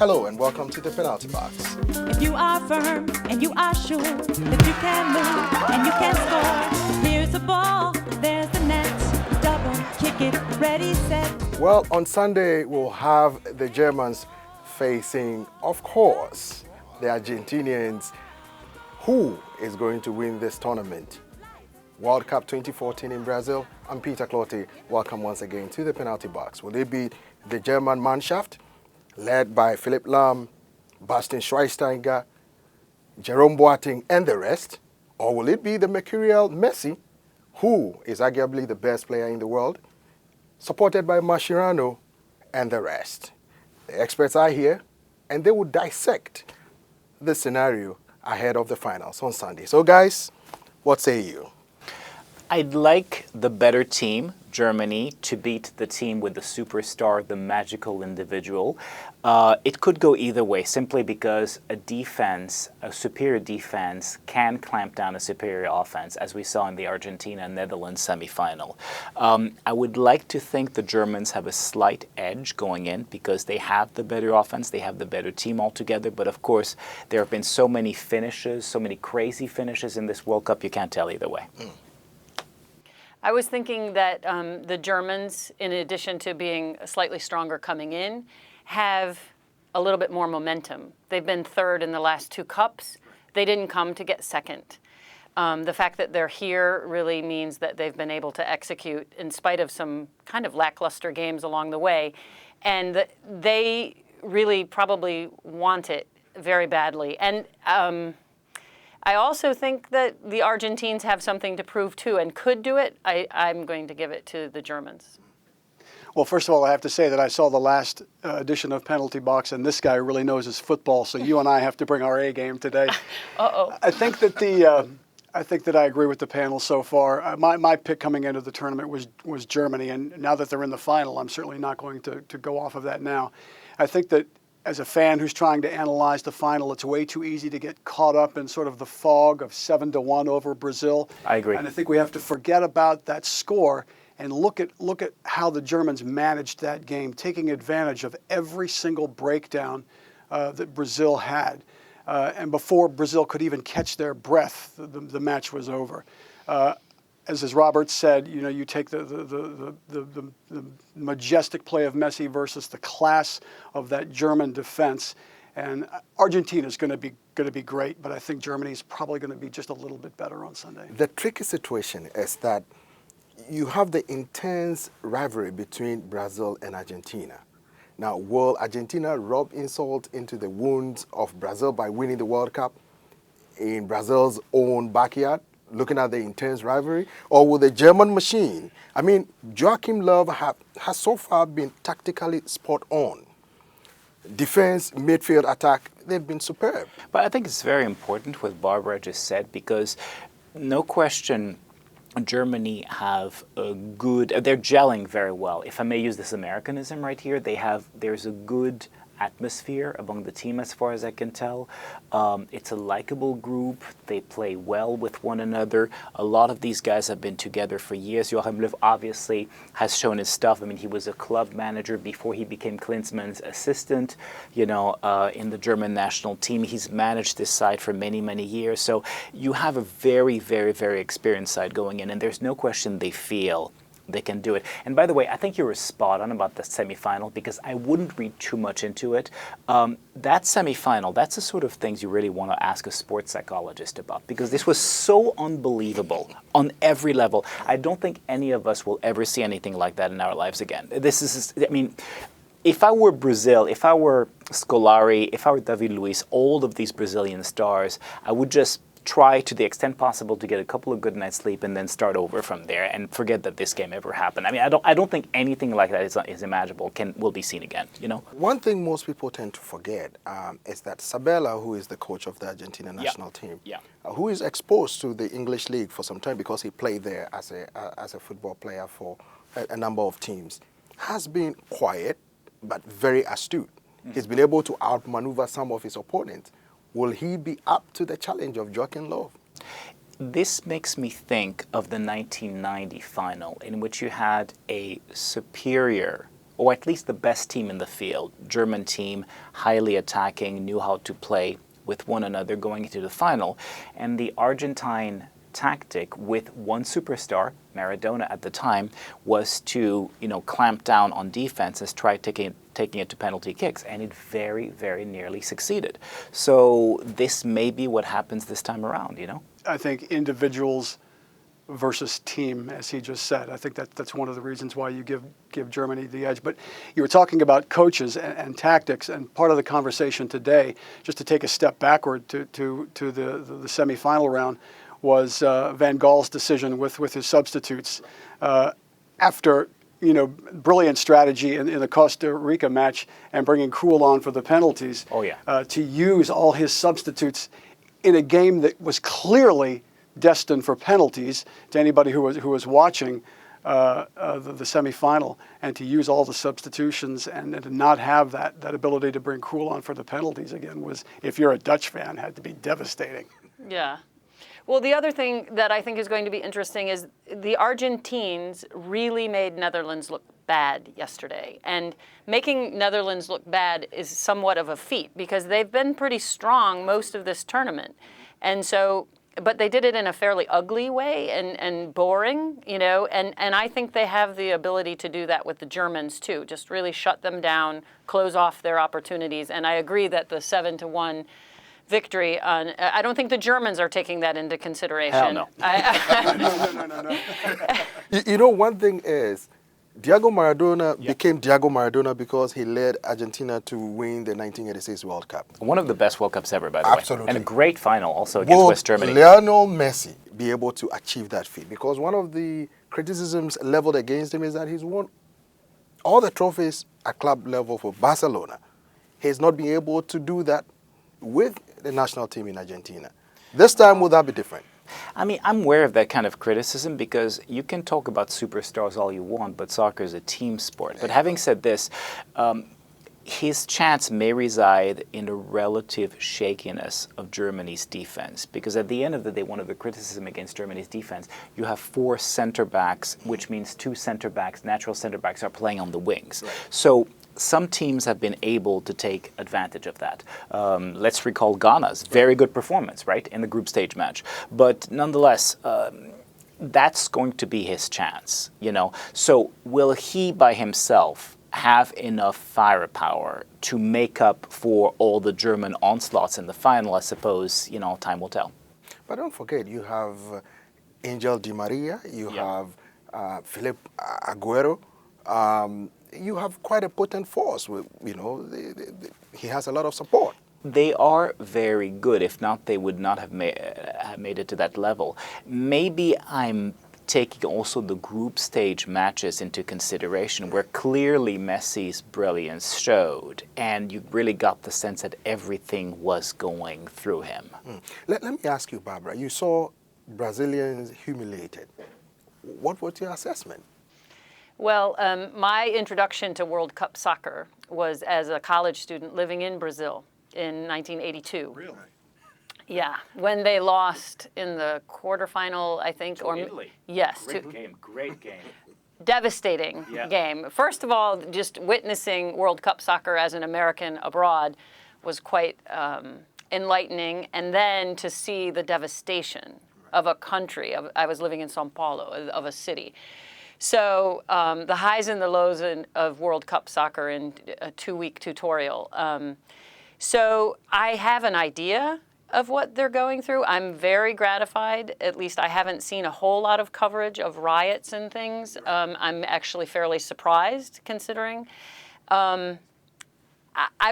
Hello and welcome to the Penalty Box. If you are firm and you are sure that you can move and you can score, here's the ball, there's the net, double, kick it, ready, set. Well, on Sunday we'll have the Germans facing, of course, the Argentinians. Who is going to win this tournament? World Cup 2014 in Brazil. I'm Peter Clottey. Welcome once again to the Penalty Box. Will it be the German Mannschaft, led by Philipp Lahm, Bastian Schweinsteiger, Jerome Boateng, and the rest? Or will it be the mercurial Messi, who is arguably the best player in the world, supported by Mascherano and the rest? The experts are here, and they will dissect the scenario ahead of the finals on Sunday. So, guys, what say you? I'd like the better team, Germany, to beat the team with the superstar, the magical individual. It could go either way, simply because a superior defense, can clamp down a superior offense, as we saw in the Argentina-Netherlands semifinal. I would like to think the Germans have a slight edge going in because they have the better offense, they have the better team altogether. But of course, there have been so many finishes, so many crazy finishes in this World Cup, you can't tell either way. I was thinking that the Germans, in addition to being slightly stronger coming in, have a little bit more momentum. They've been third in the last two cups. They didn't come to get second. The fact that they're here really means that they've been able to execute in spite of some kind of lackluster games along the way. And they really probably want it very badly. And I also think that the Argentines have something to prove too and could do it. I'm going to give it to the Germans. Well, first of all, I have to say that I saw the last edition of Penalty Box, and this guy really knows his football. So you and I have to bring our A game today. Uh-oh. I think that I agree with the panel so far. My pick coming into the tournament was Germany, and now that they're in the final, I'm certainly not going to go off of that now. I think that as a fan who's trying to analyze the final, it's way too easy to get caught up in sort of the fog of 7-1 over Brazil. I agree. And I think we have to forget about that score and look at how the Germans managed that game, taking advantage of every single breakdown that Brazil had. And before Brazil could even catch their breath, the match was over. As Robert said, you take the majestic play of Messi versus the class of that German defense, and Argentina is going to be great, but I think Germany is probably going to be just a little bit better on Sunday. The tricky situation is that you have the intense rivalry between Brazil and Argentina. Now, will Argentina rub insult into the wounds of Brazil by winning the World Cup in Brazil's own backyard, looking at the intense rivalry? Or will the German machine, Joachim Löw has so far been tactically spot on. Defense, midfield, attack, they've been superb. But I think it's very important what Barbara just said, because no question Germany have they're gelling very well. If I may use this Americanism right here, there's a good atmosphere among the team as far as I can tell. It's a likable group. They play well with one another. A lot of these guys have been together for years. Joachim Löw obviously has shown his stuff. He was a club manager before he became Klinsmann's assistant, in the German national team. He's managed this side for many, many years. So you have a very, very, very experienced side going in, and there's no question they feel they can do it. And by the way, I think you were spot on about the semifinal, because I wouldn't read too much into it. That semifinal, that's the sort of things you really want to ask a sports psychologist about, because this was so unbelievable on every level. I don't think any of us will ever see anything like that in our lives again. If I were Brazil, if I were Scolari, if I were David Luiz, all of these Brazilian stars, I would just try to the extent possible to get a couple of good nights sleep and then start over from there and forget that this game ever happened. I don't think anything like that is imaginable, will be seen again, One thing most people tend to forget is that Sabella, who is the coach of the Argentina national team, who is exposed to the English league for some time because he played there as a football player for a number of teams, has been quiet but very astute. He's been able to outmaneuver some of his opponents. Will he be up to the challenge of Joachim Löw? This makes me think of the 1990 final, in which you had a superior or at least the best team in the field. German team, highly attacking, knew how to play with one another going into the final. And the Argentine tactic with one superstar, Maradona at the time, was to clamp down on defense and try taking it to penalty kicks, and it very, very nearly succeeded. So this may be what happens this time around. I think individuals versus team, as he just said. I think that's one of the reasons why you give Germany the edge. But you were talking about coaches and tactics, and part of the conversation today, just to take a step backward to the semifinal round, was Van Gaal's decision with his substitutes after brilliant strategy in the Costa Rica match and bringing Krul on for the penalties. Oh yeah. To use all his substitutes in a game that was clearly destined for penalties to anybody who was watching the semifinal, and to use all the substitutions and to not have that ability to bring Krul on for the penalties again was, if you're a Dutch fan, had to be devastating. Yeah. Well, the other thing that I think is going to be interesting is the Argentines really made Netherlands look bad yesterday. And making Netherlands look bad is somewhat of a feat because they've been pretty strong most of this tournament. And so, but they did it in a fairly ugly way and boring, and I think they have the ability to do that with the Germans too, just really shut them down, close off their opportunities. And I agree that the 7-1 victory I don't think the Germans are taking that into consideration. Hell no. No. One thing is, Diego Maradona became Diego Maradona because he led Argentina to win the 1986 World Cup. One of the best World Cups ever, by the Absolutely. way. And a great final also against Will West Germany. Lionel Messi be able to achieve that feat? Because one of the criticisms leveled against him is that he's won all the trophies at club level for Barcelona. He's not been able to do that with the national team in Argentina. This time, will that be different? I mean, I'm aware of that kind of criticism because you can talk about superstars all you want, but soccer is a team sport. But having said this, his chance may reside in the relative shakiness of Germany's defense. Because at the end of the day, one of the criticism against Germany's defense, you have 4 center backs, which means 2 center backs, natural center backs, are playing on the wings. Right. So some teams have been able to take advantage of that. Let's recall Ghana's very good performance, right, in the group stage match. But nonetheless, that's going to be his chance, So will he by himself have enough firepower to make up for all the German onslaughts in the final? I suppose, time will tell. But don't forget, you have Angel Di Maria, you have Philip Aguero. You have quite a potent force. He has a lot of support. They are very good. If not, they would not have made it to that level. Maybe I'm taking also the group stage matches into consideration, where clearly Messi's brilliance showed, and you really got the sense that everything was going through him. Let me ask you, Barbara, you saw Brazilians humiliated. What was your assessment? Well, my introduction to World Cup soccer was as a college student living in Brazil in 1982. Really? Yeah, when they lost in the quarterfinal, I think. To Italy. Yes. Great game. Devastating game. First of all, just witnessing World Cup soccer as an American abroad was quite enlightening. And then to see the devastation of a country, I was living in São Paulo, of a city. So the highs and the lows of World Cup soccer in a 2-week tutorial. So I have an idea of what they're going through. I'm very gratified. At least I haven't seen a whole lot of coverage of riots and things. I'm actually fairly surprised, considering. I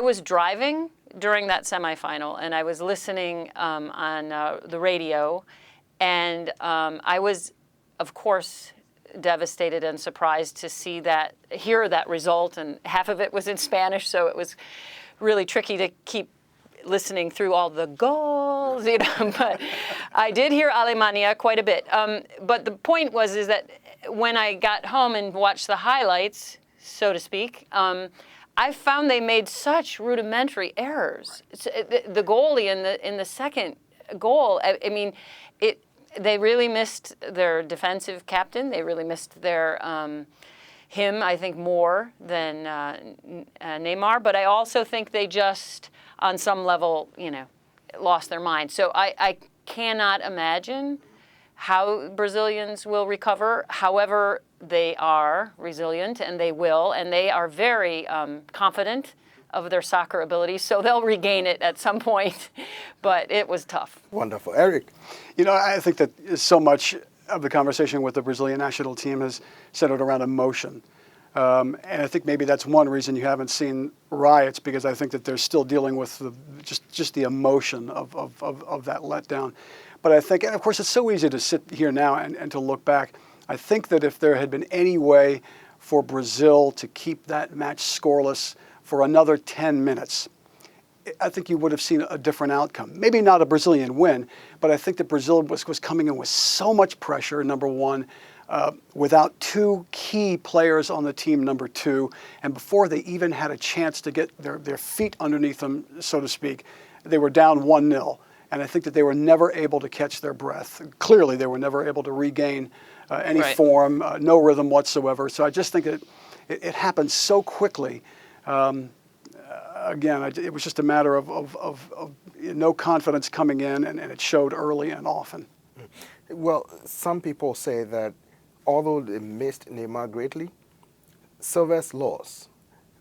was driving during that semifinal, and I was listening on the radio, and I was, of course, devastated and surprised to hear that result, and half of it was in Spanish, so it was really tricky to keep listening through all the goals, but I did hear Alemania quite a bit. But the point is that when I got home and watched the highlights, so to speak, I found they made such rudimentary errors. The goalie in the second goal, I mean, they really missed their defensive captain. They really missed their him, I think, more than Neymar. But I also think they just, on some level, lost their mind. So I cannot imagine how Brazilians will recover. However, they are resilient, and they will, and they are very confident of their soccer abilities, so they'll regain it at some point. But it was tough. Wonderful. Eric? I think that so much of the conversation with the Brazilian national team has centered around emotion. And I think maybe that's one reason you haven't seen riots, because I think that they're still dealing with just the emotion of that letdown. But I think, and of course, it's so easy to sit here now and to look back. I think that if there had been any way for Brazil to keep that match scoreless for another 10 minutes, I think you would have seen a different outcome. Maybe not a Brazilian win, but I think that Brazil was coming in with so much pressure, number one, without two key players on the team, number two, and before they even had a chance to get their feet underneath them, so to speak, they were down 1-0. And I think that they were never able to catch their breath. Clearly, they were never able to regain any form, no rhythm whatsoever. So I just think that it happened so quickly. Again, it was just a matter of no confidence coming in, and it showed early and often. Well, some people say that although they missed Neymar greatly, Silva's loss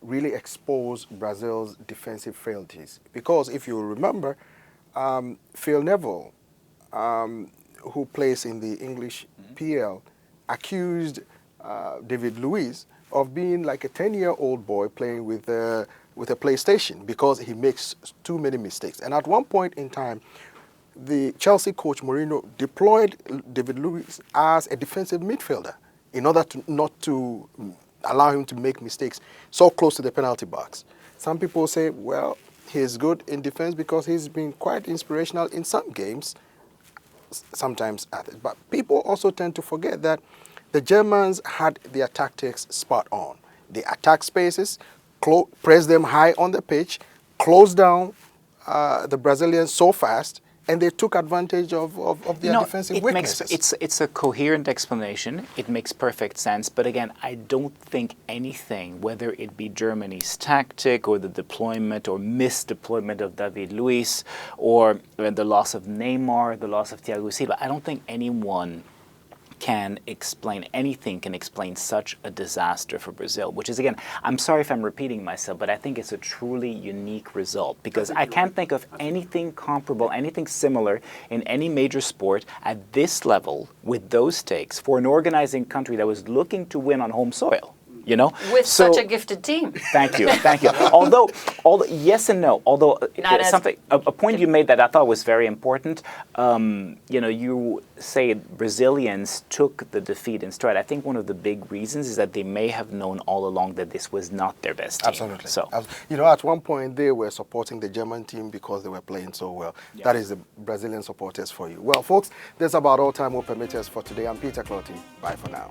really exposed Brazil's defensive frailties. Because if you remember, Phil Neville, who plays in the English PL, accused David Luiz of being like a 10-year-old boy playing with a PlayStation because he makes too many mistakes. And at one point in time, the Chelsea coach Mourinho deployed David Luiz as a defensive midfielder in order to not to allow him to make mistakes so close to the penalty box. Some people say, well, he's good in defense because he's been quite inspirational in some games, sometimes others. But people also tend to forget that the Germans had their tactics spot on. They attack spaces, press them high on the pitch, close down the Brazilians so fast, and they took advantage of their defensive weaknesses. It's a coherent explanation. It makes perfect sense. But again, I don't think anything, whether it be Germany's tactic or the deployment or misdeployment of David Luiz or the loss of Neymar, the loss of Thiago Silva, I don't think anything can explain such a disaster for Brazil, which is, again, I'm sorry if I'm repeating myself, but I think it's a truly unique result because I can't think of anything comparable, anything similar in any major sport at this level with those stakes for an organizing country that was looking to win on home soil. With such a gifted team. Thank you. Although yes and no. Although a point you made that I thought was very important. You say Brazilians took the defeat in stride. I think one of the big reasons is that they may have known all along that this was not their best team. Absolutely. So, at one point they were supporting the German team because they were playing so well. Yeah. That is the Brazilian supporters for you. Well, folks, that's about all time we'll permit us for today. I'm Peter Clotty. Bye for now.